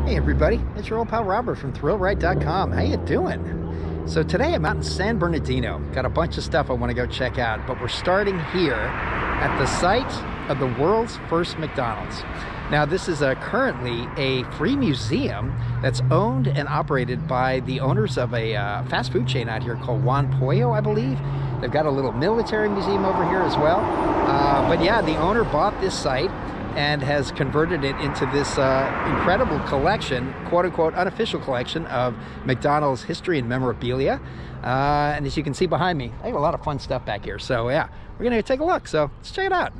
Hey everybody, it's your old pal Robert from ThrillRide.com. How you doing? So today I'm out in San Bernardino. Got a bunch of stuff I want to go check out, but we're starting here at the site of the world's first McDonald's. Now this is currently a free museum that's owned and operated by the owners of a fast food chain out here called Juan Pollo, I believe. They've got a little military museum over here as well. But yeah, the owner bought this site and has converted it into this incredible collection, quote-unquote unofficial collection of McDonald's history and memorabilia. And as you can see behind me, I have a lot of fun stuff back here. So yeah, we're gonna take a look, so let's check it out.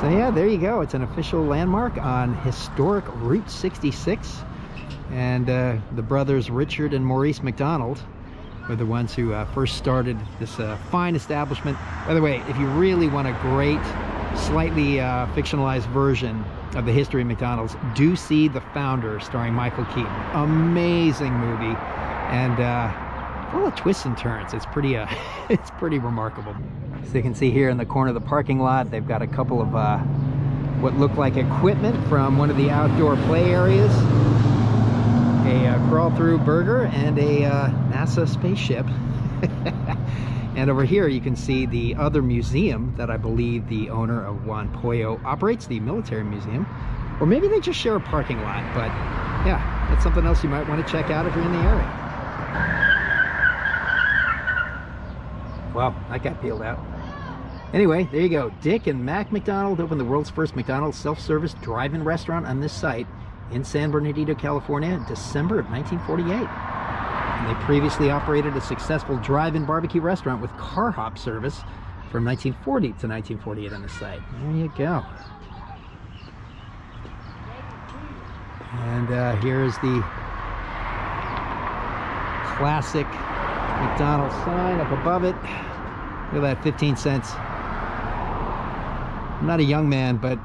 So yeah, there you go. It's an official landmark on historic Route 66. And the brothers Richard and Maurice McDonald were the ones who first started this fine establishment. By the way, if you really want a great, slightly fictionalized version of the history of McDonald's, do see The Founder starring Michael Keaton. Amazing movie. And full of twists and turns. It's pretty it's pretty remarkable. So you can see here in the corner of the parking lot, they've got a couple of what look like equipment from one of the outdoor play areas, a crawl-through burger, and a NASA spaceship. And over here you can see the other museum that I believe the owner of Juan Pollo operates, the military museum. Or maybe they just share a parking lot, but yeah, that's something else you might want to check out if you're in the area. Well, that got peeled out. Anyway, there you go. Dick and Mac McDonald opened the world's first McDonald's self-service drive-in restaurant on this site in San Bernardino, California in December of 1948. And they previously operated a successful drive-in barbecue restaurant with car hop service from 1940 to 1948 on the site. There you go. And here's the classic McDonald's sign up above it. Look at that, 15 cents. I'm not a young man, but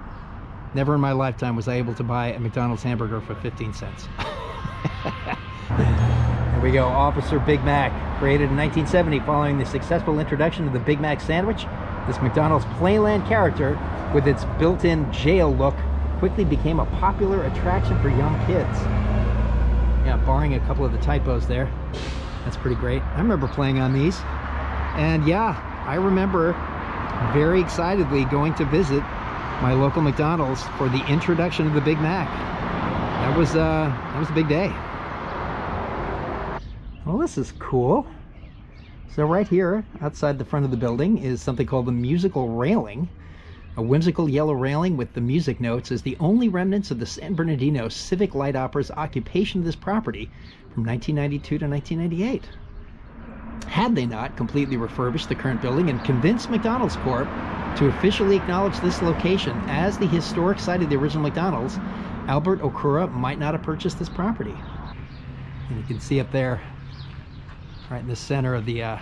never in my lifetime was I able to buy a McDonald's hamburger for 15 cents. There we go, Officer Big Mac. Created in 1970 following the successful introduction of the Big Mac sandwich, this McDonald's Playland character, with its built-in jail look, quickly became a popular attraction for young kids. Yeah, barring a couple of the typos there. That's pretty great. I remember playing on these. And yeah, I remember very excitedly going to visit my local McDonald's for the introduction of the Big Mac. That was a big day. Well, this is cool. So right here outside the front of the building is something called the musical railing. A whimsical yellow railing with the music notes is the only remnants of the San Bernardino Civic Light Opera's occupation of this property from 1992 to 1998. Had they not completely refurbished the current building and convinced McDonald's Corp to officially acknowledge this location as the historic site of the original McDonald's, Albert Okura might not have purchased this property. And you can see up there, right in the center of the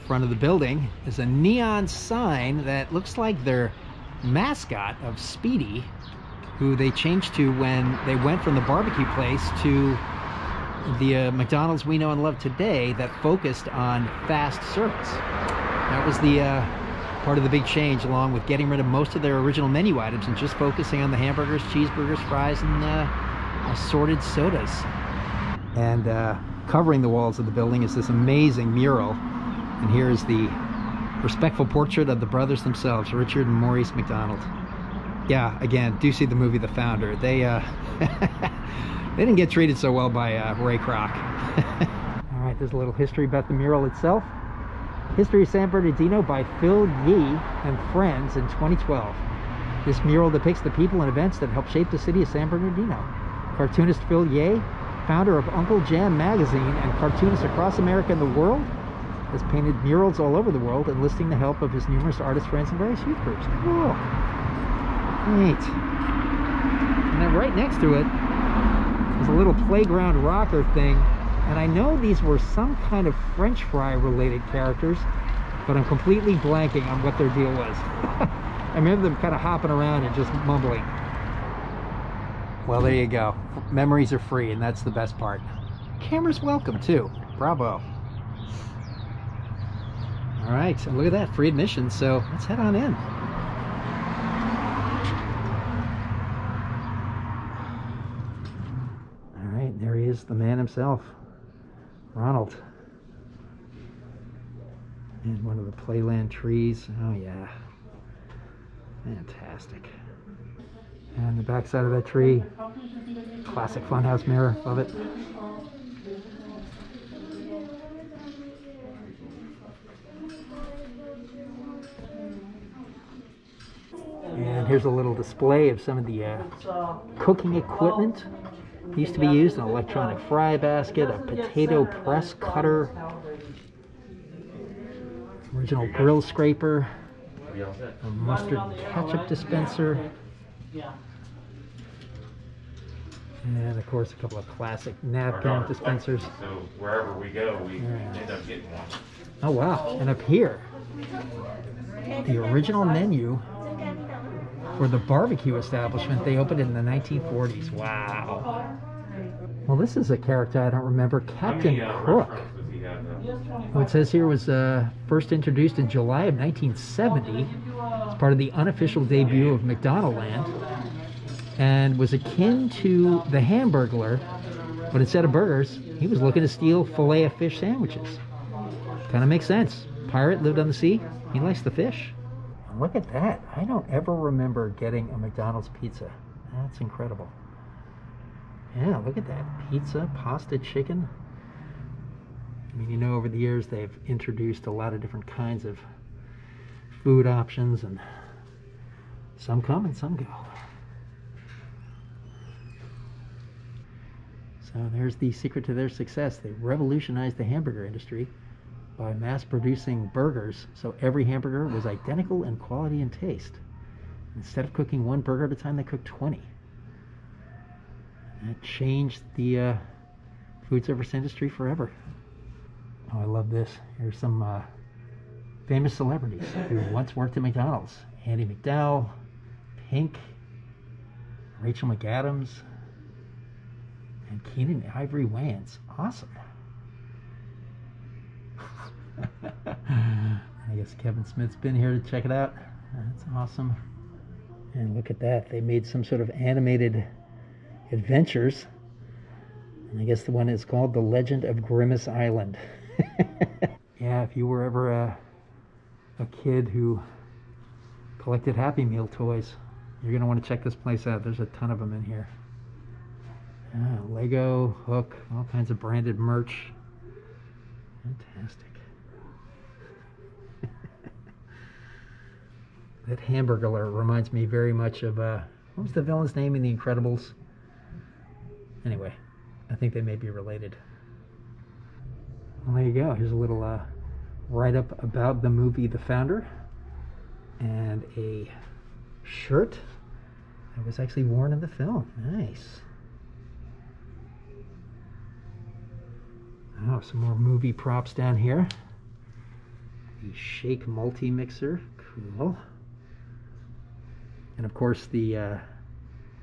front of the building, is a neon sign that looks like their mascot of Speedy, who they changed to when they went from the barbecue place to the McDonald's we know and love today that focused on fast service. That was the part of the big change, along with getting rid of most of their original menu items and just focusing on the hamburgers, cheeseburgers, fries, and assorted sodas. And covering the walls of the building is this amazing mural. And here's the respectful portrait of the brothers themselves, Richard and Maurice McDonald. Yeah, again, do see the movie The Founder. They they didn't get treated so well by Ray Kroc. All right, there's a little history about the mural itself. History of San Bernardino by Phil Yee and Friends in 2012. This mural depicts the people and events that helped shape the city of San Bernardino. Cartoonist Phil Yee, founder of Uncle Jam magazine and cartoonist across America and the world, has painted murals all over the world, enlisting the help of his numerous artist friends and various youth groups. Cool. Neat. And then right next to it is a little playground rocker thing And I know these were some kind of French fry related characters, but I'm completely blanking on what their deal was. I remember them kind of hopping around and just mumbling. Well, there you go. Memories are free, and that's the best part. Camera's welcome too. Bravo. All right, so look at that, free admission, so let's head on in. All right, there he is, the man himself, Ronald. And one of the Playland trees. Oh yeah, fantastic. And the back side of that tree, classic funhouse mirror, love it. And here's a little display of some of the cooking equipment. Used to be used, an electronic fry basket, a potato press cutter, original grill scraper, a mustard and ketchup dispenser, and of course a couple of classic napkin dispensers. So wherever we go, we end up getting one. Oh wow, and up here, the original menu for the barbecue establishment. They opened in the 1940s. Wow. Well, this is a character I don't remember, Captain Crook. Who it says here was first introduced in July of 1970 as part of the unofficial debut of McDonald Land, and was akin to the Hamburglar, but instead of burgers, he was looking to steal filet-of-fish sandwiches. Kind of makes sense. Pirate, lived on the sea, he likes the fish. Look at that. I don't ever remember getting a McDonald's pizza. That's incredible. Yeah, look at that. Pizza, pasta, chicken. I mean, you know, over the years they've introduced a lot of different kinds of food options, and some come and some go. So there's the secret to their success. They revolutionized the hamburger industry by mass producing burgers, so every hamburger was identical in quality and taste. Instead of cooking one burger at a time, they cooked 20. That changed the food service industry forever. Oh, I love this. Here's some famous celebrities who once worked at McDonald's. Andy McDowell, Pink, Rachel McAdams, and Keenan Ivory Wayans. Awesome. I guess Kevin Smith's been here to check it out. That's awesome. And look at that. They made some sort of animated adventures. And I guess the one is called The Legend of Grimace Island. Yeah, if you were ever a kid who collected Happy Meal toys, you're going to want to check this place out. There's a ton of them in here. Lego, Hook, all kinds of branded merch. Fantastic. That Hamburglar reminds me very much of, what was the villain's name in The Incredibles? Anyway, I think they may be related. Well, there you go. Here's a little write-up about the movie The Founder, and a shirt that was actually worn in the film. Nice. Oh, some more movie props down here. The Shake Multi-Mixer. Cool. And of course the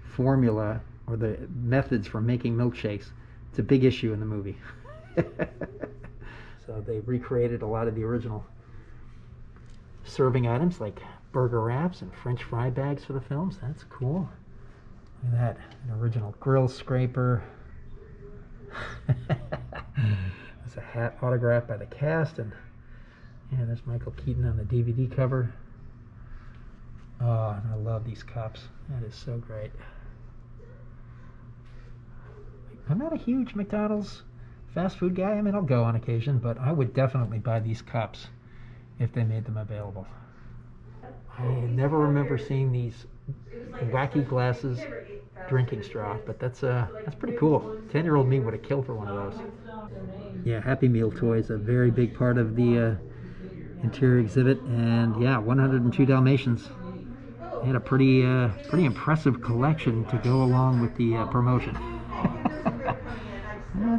formula or the methods for making milkshakes, it's a big issue in the movie. So they recreated a lot of the original serving items like burger wraps and French fry bags for the films. That's cool. Look at that, an original grill scraper. There's a hat autographed by the cast, and yeah, there's Michael Keaton on the DVD cover. Oh, and I love these cups. That is so great. I'm not a huge McDonald's fast food guy. I mean, I'll go on occasion, but I would definitely buy these cups if they made them available. I never remember seeing these wacky glasses drinking straw, but that's pretty cool. 10-year-old me would have killed for one of those. Yeah, Happy Meal toys, a very big part of the interior exhibit, and yeah, 102 Dalmatians. They had a pretty impressive collection to go along with the promotion.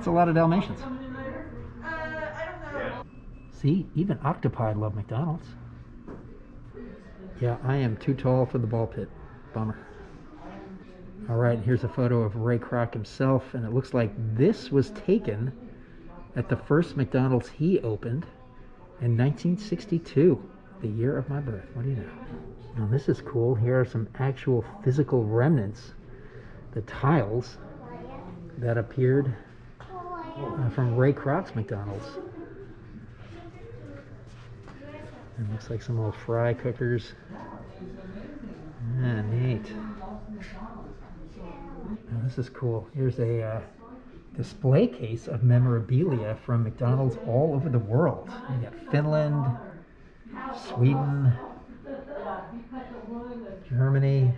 That's a lot of Dalmatians. Yeah. See, even octopi love McDonald's. Yeah, I am too tall for the ball pit. Bummer. All right, here's a photo of Ray Kroc himself, and it looks like this was taken at the first McDonald's he opened in 1962, the year of my birth. What do you know? Now this is cool. Here are some actual physical remnants, the tiles that appeared from Ray Kroc's McDonald's. It looks like some old fry cookers. Ah, neat. Now this is cool. Here's a display case of memorabilia from McDonald's all over the world. You got Finland, Sweden, Germany.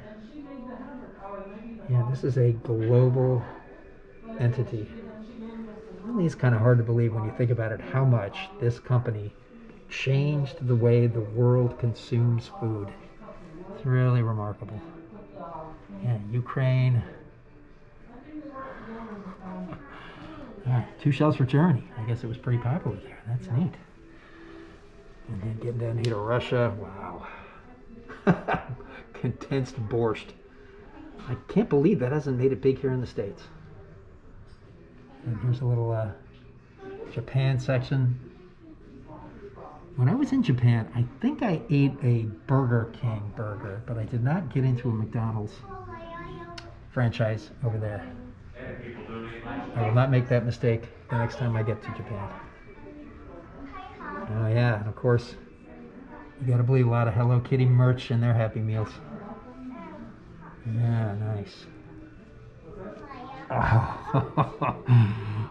Yeah, this is a global entity. Really, it's kind of hard to believe when you think about it how much this company changed the way the world consumes food. It's really remarkable. Yeah, Ukraine. 2 shells for Germany. I guess it was pretty popular there. That's neat. And then getting down here to Russia. Wow. Condensed borscht. I can't believe that hasn't made it big here in the States. And here's a little Japan section. When I was in Japan, I think I ate a Burger King burger, but I did not get into a McDonald's franchise over there. I will not make that mistake the next time I get to Japan. Oh yeah, and of course, you gotta believe a lot of Hello Kitty merch in their Happy Meals. Yeah, nice. Oh.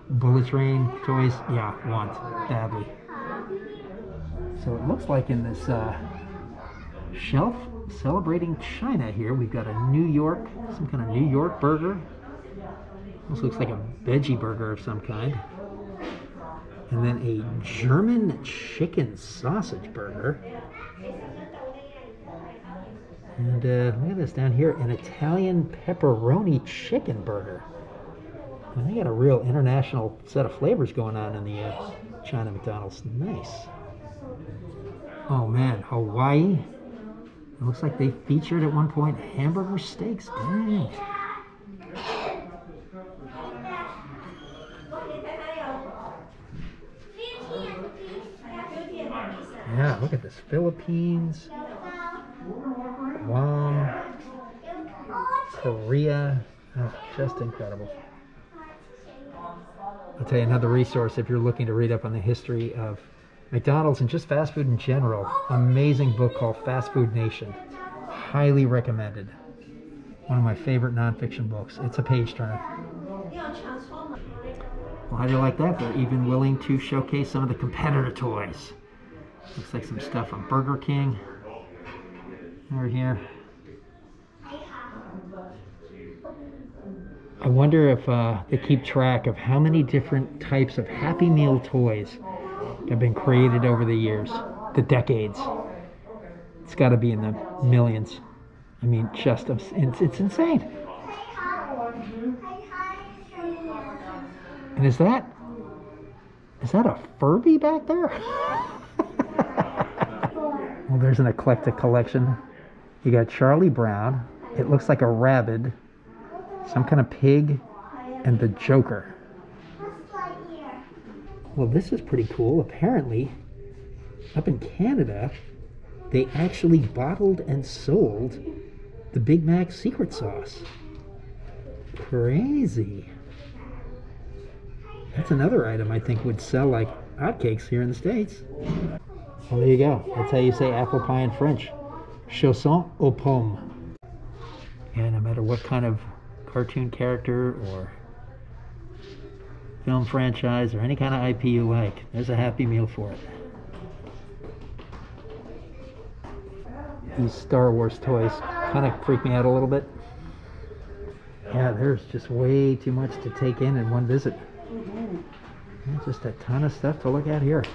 Bullet Train toys, yeah, want badly. So it looks like in this shelf celebrating China here, we've got a New York, some kind of New York burger. This looks like a veggie burger of some kind. And then a German chicken sausage burger. And look at this down here, an Italian pepperoni chicken burger. And they got a real international set of flavors going on in the China McDonald's. Nice. Oh man, Hawaii. It looks like they featured at one point hamburger steaks. Dang. Yeah, look at this. Philippines, Guam, Korea. Oh, just incredible. I'll tell you another resource if you're looking to read up on the history of McDonald's and just fast food in general. Amazing book called Fast Food Nation. Highly recommended. One of my favorite nonfiction books. It's a page turner. Well, how do you like that? They're even willing to showcase some of the competitor toys. Looks like some stuff from Burger King over here. I wonder if they keep track of how many different types of Happy Meal toys have been created over the years, the decades. It's got to be in the millions. I mean, just it's insane. And is that a Furby back there? Well, there's an eclectic collection. You got Charlie Brown. It looks like a rabbit, some kind of pig, and the Joker. Well, this is pretty cool. Apparently, up in Canada, they actually bottled and sold the Big Mac secret sauce. Crazy. That's another item I think would sell like hotcakes here in the States. Well, there you go. That's how you say apple pie in French. Chausson aux pommes. Yeah, no matter what kind of cartoon character or film franchise or any kind of IP you like, there's a Happy Meal for it. These Star Wars toys kind of freak me out a little bit. Yeah, there's just way too much to take in one visit. There's just a ton of stuff to look at here.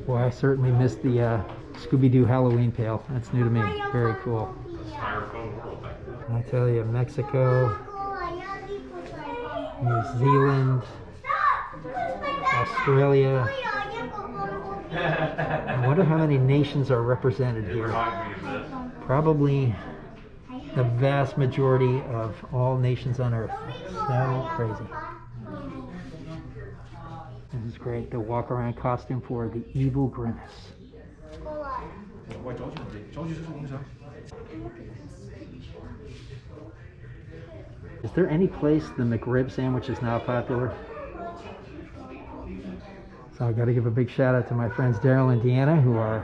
Well, I certainly missed the Scooby-Doo Halloween pail. That's new to me. Very cool. I tell you, Mexico. New Zealand, Australia. I wonder how many nations are represented here. Probably the vast majority of all nations on Earth. So crazy. This is great. The walk-around costume for the evil Grimace. Is there any place the McRib sandwich is now popular? So I got to give a big shout out to my friends Daryl and Deanna, who are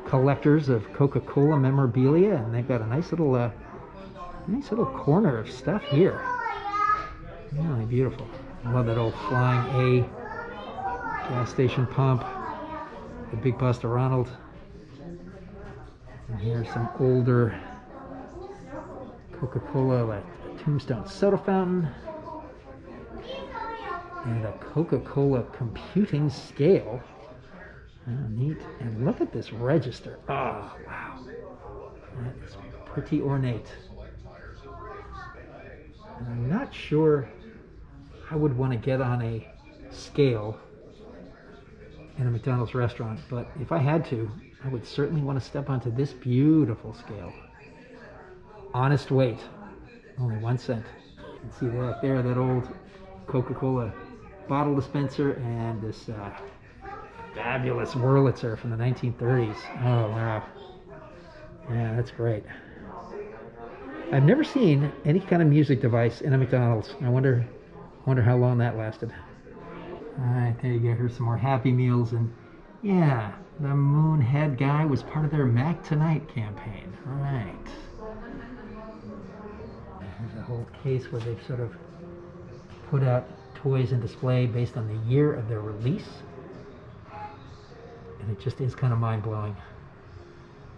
collectors of Coca-Cola memorabilia, and they've got a nice little corner of stuff here. Really beautiful. I love that old Flying A gas station pump, the Big Buster Ronald. And here's some older Coca-Cola, like a Tombstone soda fountain, and a Coca-Cola computing scale. Oh, neat. And look at this register. Oh, wow. That is pretty ornate. And I'm not sure I would want to get on a scale in a McDonald's restaurant, but if I had to, I would certainly want to step onto this beautiful scale. Honest weight, only 1 cent. You can see that there, that old Coca-Cola bottle dispenser, and this fabulous Wurlitzer from the 1930s. Oh, wow. Yeah, that's great. I've never seen any kind of music device in a McDonald's. I wonder how long that lasted. All right, there you go. Here's some more Happy Meals, and yeah, the Moonhead guy was part of their Mac Tonight campaign. All right. There's a whole case where they've sort of put out toys in display based on the year of their release, and it just is kind of mind-blowing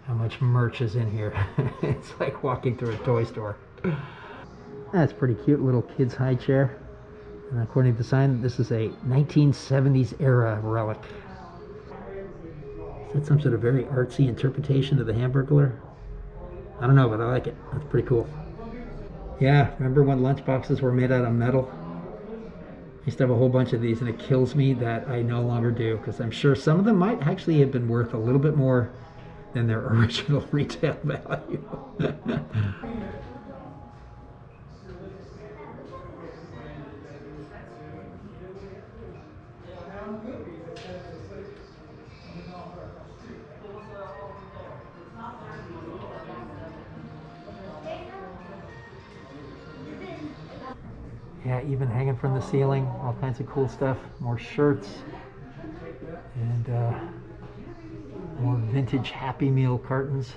how much merch is in here. It's like walking through a toy store. That's pretty cute, little kid's high chair. And according to the sign, this is a 1970s era relic. Is that some sort of very artsy interpretation of the Hamburglar? I don't know, but I like it. That's pretty cool. Yeah, remember when lunchboxes were made out of metal? I used to have a whole bunch of these, and it kills me that I no longer do, because I'm sure some of them might actually have been worth a little bit more than their original retail value. Yeah, even hanging from the ceiling, all kinds of cool stuff. More shirts, and more vintage Happy Meal cartons.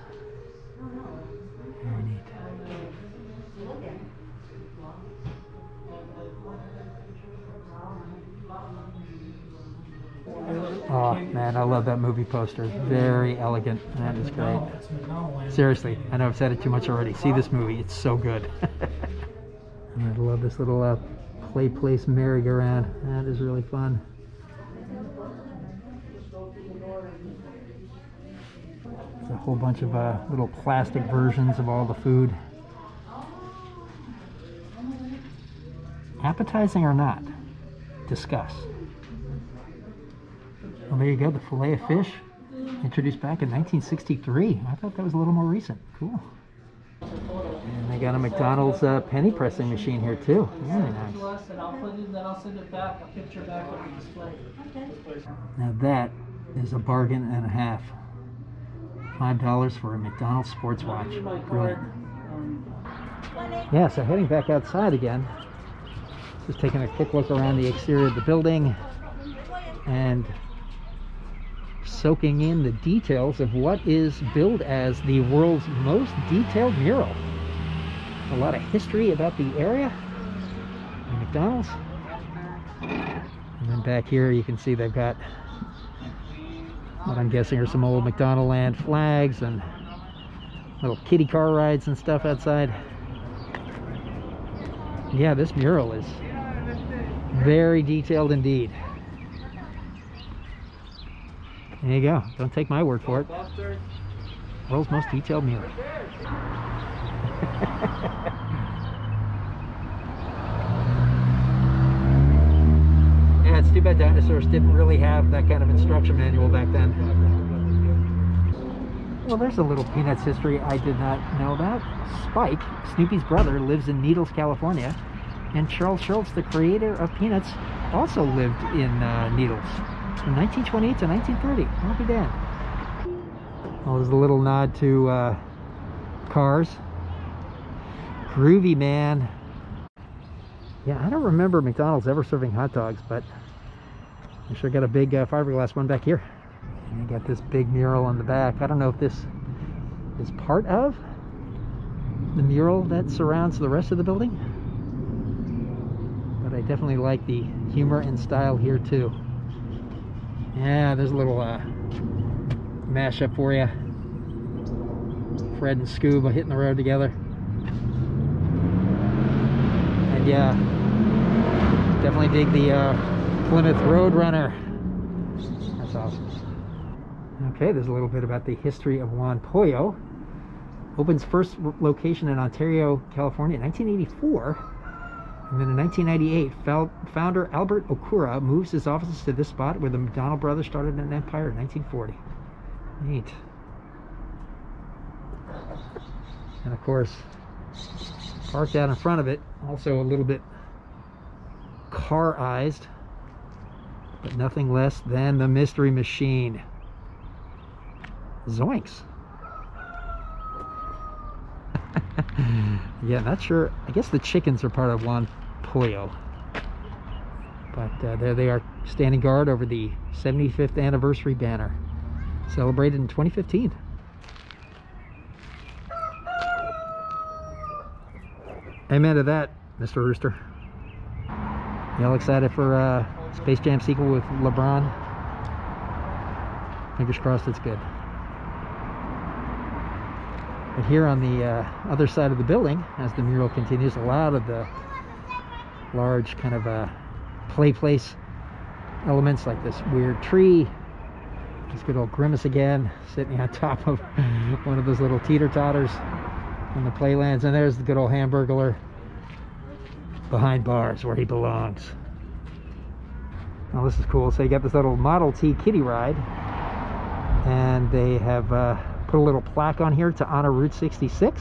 Very neat. Oh man, I love that movie poster. Very elegant. That is great. Seriously, I know I've said it too much already. See this movie, it's so good. And I love this little play place merry-go-round. That is really fun. There's a whole bunch of little plastic versions of all the food. Appetizing or not? Discuss. Well, there you go, the fillet of fish, introduced back in 1963. I thought that was a little more recent. Cool. And they got a McDonald's penny pressing machine here too. Very nice. Now that is a bargain and a half. $5 for a McDonald's sports watch. Brilliant. Yeah, so heading back outside again. Just taking a quick look around the exterior of the building and soaking in the details of what is billed as the world's most detailed mural. A lot of history about the area, the McDonald's. And then back here you can see they've got what I'm guessing are some old McDonald Land flags and little kiddie car rides and stuff outside. Yeah, this mural is very detailed indeed. There you go. Don't take my word for it. World's most detailed mural. Yeah, it's too bad dinosaurs didn't really have that kind of instruction manual back then. Well, there's a little Peanuts history I did not know about. Spike, Snoopy's brother, lives in Needles, California, and Charles Schulz, the creator of Peanuts, also lived in Needles from 1928 to 1930. I'll be damned. Well, there's a little nod to Cars. Groovy, man. Yeah, I don't remember McDonald's ever serving hot dogs, but I sure got a big fiberglass one back here. And you got this big mural on the back. I don't know if this is part of the mural that surrounds the rest of the building, but I definitely like the humor and style here too. Yeah, there's a little mashup for you. Fred and Scoob hitting the road together. And yeah, definitely dig the Plymouth Roadrunner. That's awesome. Okay, there's a little bit about the history of Juan Pollo. Opens first location in Ontario, California in 1984. And then in 1998, founder Albert Okura moves his offices to this spot where the McDonald brothers started an empire in 1940. Neat. And of course, parked out in front of it, also a little bit car-ized, but nothing less than the Mystery Machine. Zoinks. Yeah, not sure. I guess the chickens are part of Juan Pollo. But there they are, standing guard over the 75th anniversary banner, celebrated in 2015. Amen to that, Mr. Rooster. Y'all excited for Space Jam sequel with LeBron? Fingers crossed it's good. But here on the other side of the building, as the mural continues, a lot of the large kind of play place elements, like this weird tree, this good old Grimace again, sitting on top of one of those little teeter-totters on the playlands, and there's the good old Hamburglar behind bars where he belongs. Now this is cool. So you got this little Model T kiddie ride, and they have put a little plaque on here to honor Route 66,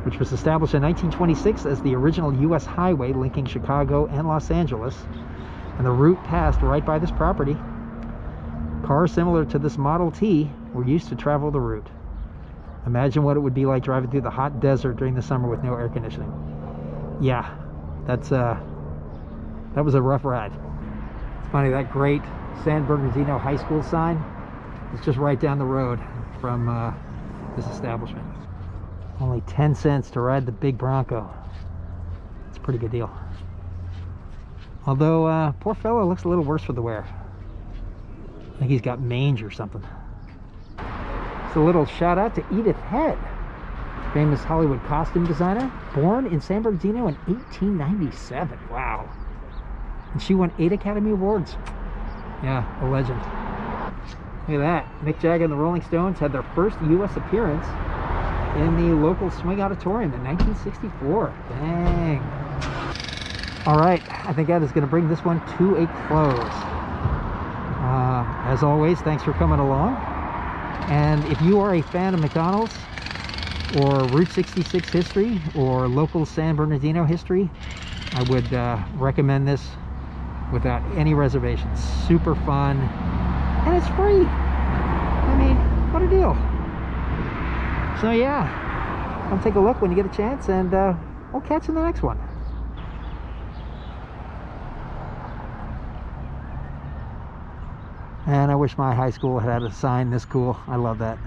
which was established in 1926 as the original U.S. highway linking Chicago and Los Angeles, and the route passed right by this property. Cars similar to this Model T were used to travel the route. Imagine what it would be like driving through the hot desert during the summer with no air conditioning. Yeah, that was a rough ride. It's funny, that great San Bernardino High School sign is just right down the road from this establishment. Only 10 cents to ride the big Bronco. It's a pretty good deal. Although, poor fellow looks a little worse for the wear. I think he's got mange or something. So a little shout out to Edith Head, famous Hollywood costume designer, born in San Bernardino in 1897. Wow. And she won 8 Academy Awards. Yeah, a legend. Look at that. Mick Jagger and the Rolling Stones had their first U.S. appearance in the local Swing Auditorium in 1964. Dang. All right, I think that is going to bring this one to a close. As always, thanks for coming along. And if you are a fan of McDonald's or Route 66 history or local San Bernardino history, I would recommend this without any reservations. Super fun, and it's free. I mean, what a deal. So yeah, come take a look when you get a chance, and we'll catch you in the next one. And I wish my high school had a sign this cool. I love that.